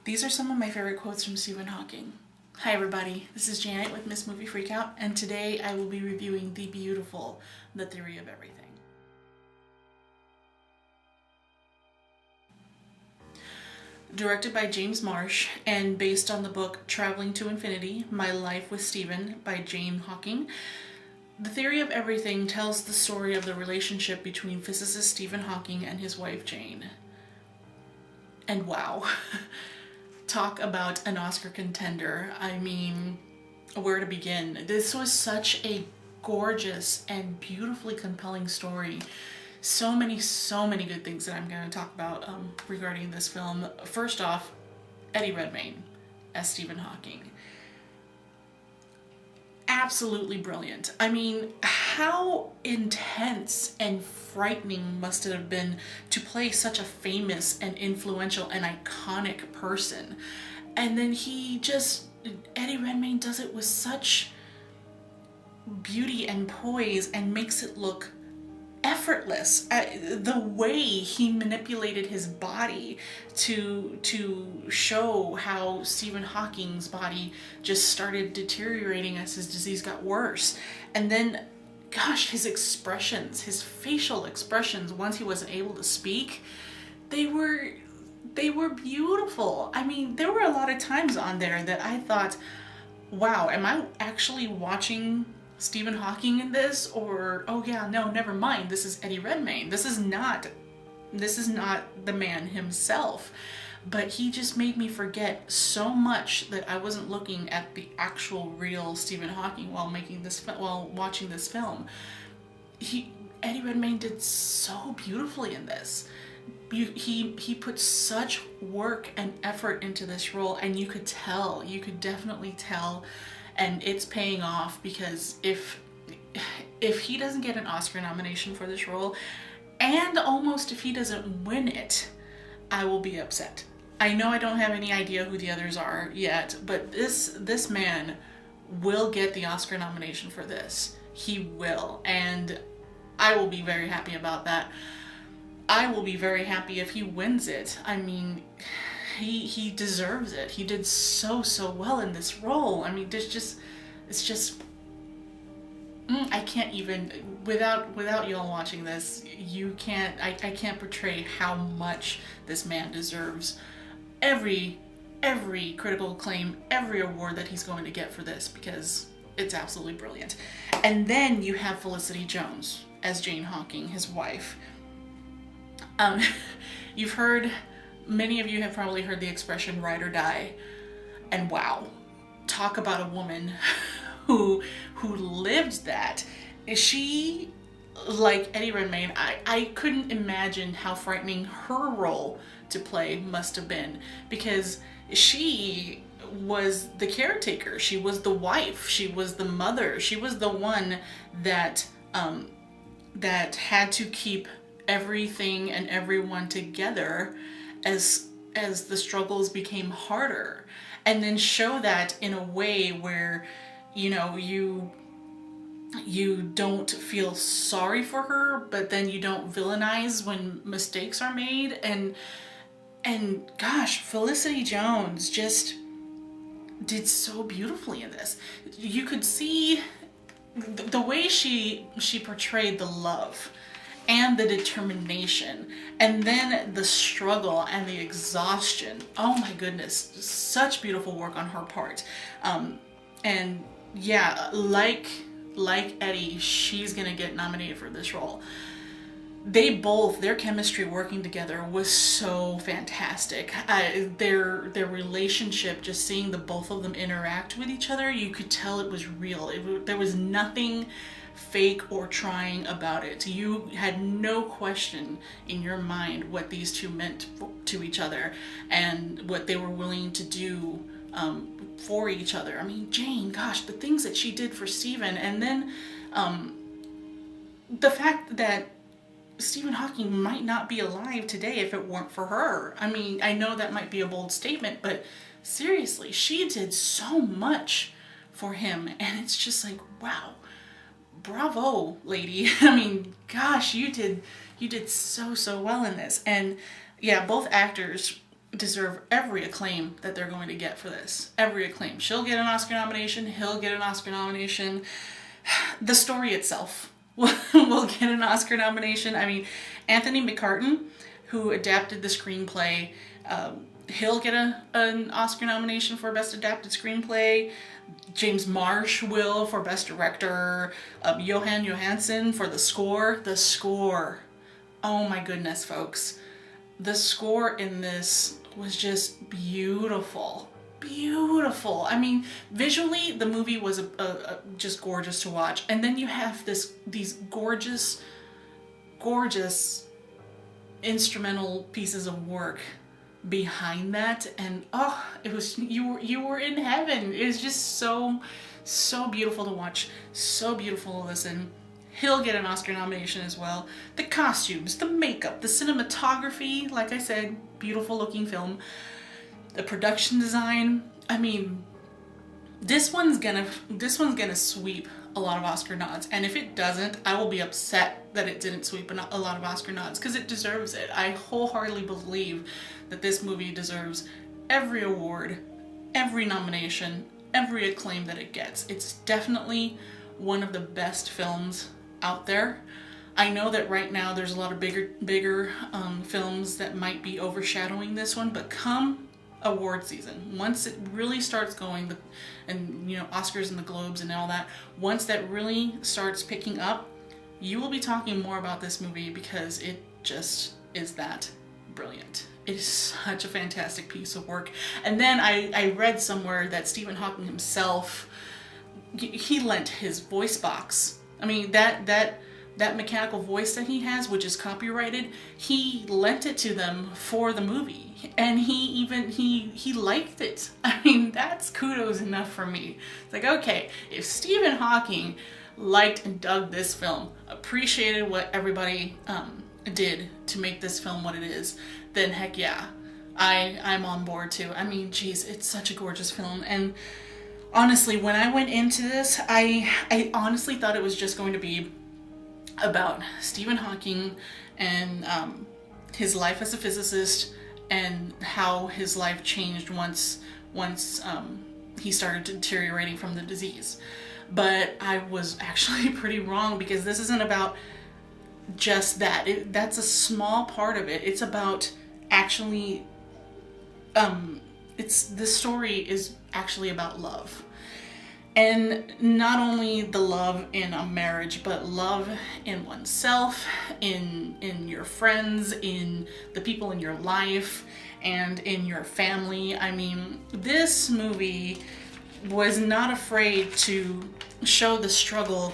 These are some of my favorite quotes from Stephen Hawking. Hi everybody, this is Janet with Miss Movie Freakout, and today I will be reviewing The Beautiful, The Theory of Everything. Directed by James Marsh and based on the book Traveling to Infinity, My Life with Stephen by Jane Hawking, The Theory of Everything tells the story of the relationship between physicist Stephen Hawking and his wife Jane. And wow, talk about an Oscar contender. I mean, where to begin? This was such a gorgeous and beautifully compelling story. So many good things that I'm going to talk about regarding this film. First off, Eddie Redmayne as Stephen Hawking. Absolutely brilliant. I mean, how intense and frightening must it have been to play such a famous and influential and iconic person. And then Eddie Redmayne does it with such beauty and poise and makes it look effortless. The way he manipulated his body to show how Stephen Hawking's body just started deteriorating as his disease got worse. And then, gosh, his expressions, his facial expressions, once he wasn't able to speak, they were beautiful. I mean, there were a lot of times on there that I thought, wow, am I actually watching Stephen Hawking in this? Or, oh yeah, no, never mind, this is Eddie Redmayne. This is not the man himself. But he just made me forget so much that I wasn't looking at the actual real Stephen Hawking while watching this film. Eddie Redmayne did so beautifully in this. He put such work and effort into this role, and you could definitely tell, and it's paying off, because if he doesn't get an Oscar nomination for this role, and almost if he doesn't win it, I will be upset. I know I don't have any idea who the others are yet, but this man will get the Oscar nomination for this. He will, and I will be very happy about that. I will be very happy if he wins it. I mean, he deserves it. He did so well in this role. I mean, it's just I can't even, without y'all watching this, I can't portray how much this man deserves every critical acclaim, every award that he's going to get for this, because it's absolutely brilliant. And then you have Felicity Jones as Jane Hawking, his wife. Many of you have probably heard the expression ride or die, and wow, talk about a woman who lived that. She, like Eddie Redmayne, I couldn't imagine how frightening her role to play must have been, because she was the caretaker, she was the wife, she was the mother, she was the one that had to keep everything and everyone together as the struggles became harder, and then show that in a way where, you know, you don't feel sorry for her, but then you don't villainize when mistakes are made. And gosh, Felicity Jones just did so beautifully in this. You could see the way she portrayed the love and the determination, and then the struggle and the exhaustion. Oh my goodness, such beautiful work on her part. And yeah, like Eddie, she's gonna get nominated for this role. Their chemistry working together was so fantastic. Their relationship, just seeing the both of them interact with each other, you could tell it was real. There was nothing fake or trying about it. You had no question in your mind what these two meant to each other and what they were willing to do for each other. I mean, Jane, gosh, the things that she did for Stephen, and then the fact that Stephen Hawking might not be alive today if it weren't for her. I mean, I know that might be a bold statement, but seriously, she did so much for him, and it's just like, wow, bravo, lady. I mean, gosh, you did so well in this. And yeah, both actors deserve every acclaim that they're going to get for this. Every acclaim. She'll get an Oscar nomination. He'll get an Oscar nomination. The story itself will get an Oscar nomination. I mean, Anthony McCartan, who adapted the screenplay, he'll get an Oscar nomination for Best Adapted Screenplay. James Marsh will for Best Director. Johan Johansson for the score. The score. Oh my goodness, folks. The score in this was just beautiful. Beautiful. I mean, visually, the movie was just gorgeous to watch. And then you have these gorgeous, gorgeous instrumental pieces of work behind that, and oh, it was, you were in heaven. It was just so beautiful to watch, so beautiful to listen. He'll get an Oscar nomination as well. The costumes, the makeup, the cinematography, like I said, beautiful looking film. The production design, I mean, this one's gonna sweep a lot of Oscar nods, and if it doesn't, I will be upset that it didn't sweep a lot of Oscar nods, because it deserves it. I wholeheartedly believe that this movie deserves every award, every nomination, every acclaim that it gets. It's definitely one of the best films out there. I know that right now there's a lot of bigger films that might be overshadowing this one, but come award season, once it really starts going, and you know, Oscars and the Globes and all that, once that really starts picking up, you will be talking more about this movie, because it just is that brilliant. It is such a fantastic piece of work. And then I read somewhere that Stephen Hawking himself, he lent his voice box. I mean, that mechanical voice that he has, which is copyrighted, he lent it to them for the movie, and he liked it. I mean, that's kudos enough for me. It's like, okay, if Stephen Hawking liked and dug this film, appreciated what everybody did to make this film what it is, then heck yeah, I'm on board too. I mean, geez, it's such a gorgeous film. And honestly, when I went into this, I honestly thought it was just going to be about Stephen Hawking and his life as a physicist, and how his life changed once he started deteriorating from the disease. But I was actually pretty wrong, because this isn't about just that. That's a small part of it. It's about actually, this story is actually about love. And not only the love in a marriage, but love in oneself, in your friends, in the people in your life, and in your family. I mean, this movie was not afraid to show the struggle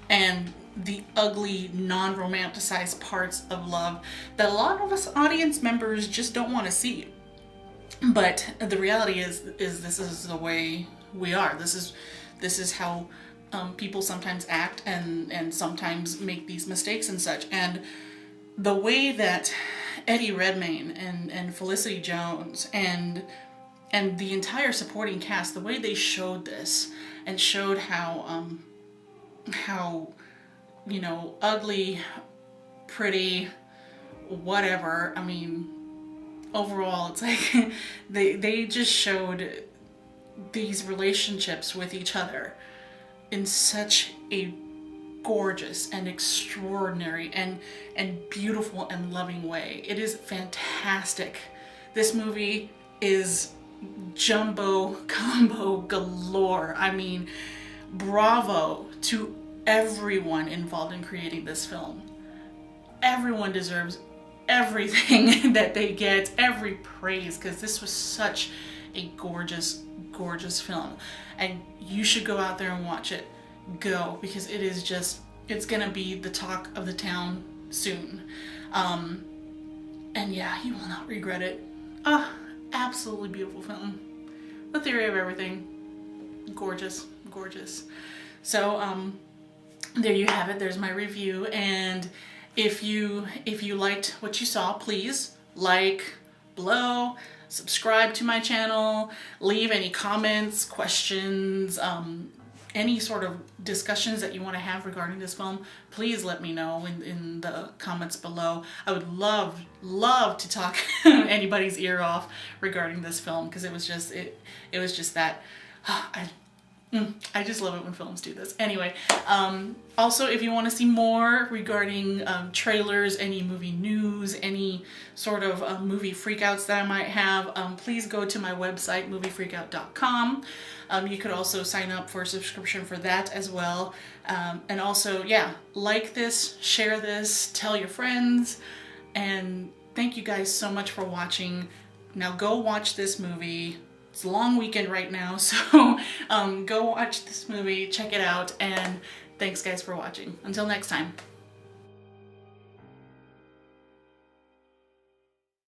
and the ugly, non-romanticized parts of love that a lot of us audience members just don't want to see. But the reality is this is the way we are. This is how people sometimes act, and sometimes make these mistakes and such. And the way that Eddie Redmayne and Felicity Jones and the entire supporting cast, the way they showed this and showed how you know, ugly, pretty, whatever. I mean, overall, it's like they just showed these relationships with each other in such a gorgeous and extraordinary and beautiful and loving way. It is fantastic. This movie is jumbo combo galore. I mean, bravo to everyone involved in creating this film. Everyone deserves everything that they get, every praise, because this was such a gorgeous film, and you should go out there and watch it. Go, because it is just, it's gonna be the talk of the town soon. And yeah, you will not regret it. Absolutely beautiful film. The Theory of Everything, gorgeous. So there you have it. There's my review. And if you liked what you saw, please like below, subscribe to my channel, leave any comments, questions, any sort of discussions that you want to have regarding this film, please let me know in the comments below. I would love to talk anybody's ear off regarding this film, because it was just that I just love it when films do this. Anyway, also, if you want to see more regarding trailers, any movie news, any sort of movie freakouts that I might have, please go to my website, moviefreakout.com. You could also sign up for a subscription for that as well. And also, yeah, like this, share this, tell your friends, and thank you guys so much for watching. Now go watch this movie. It's a long weekend right now, so go watch this movie, check it out, and thanks guys for watching. Until next time.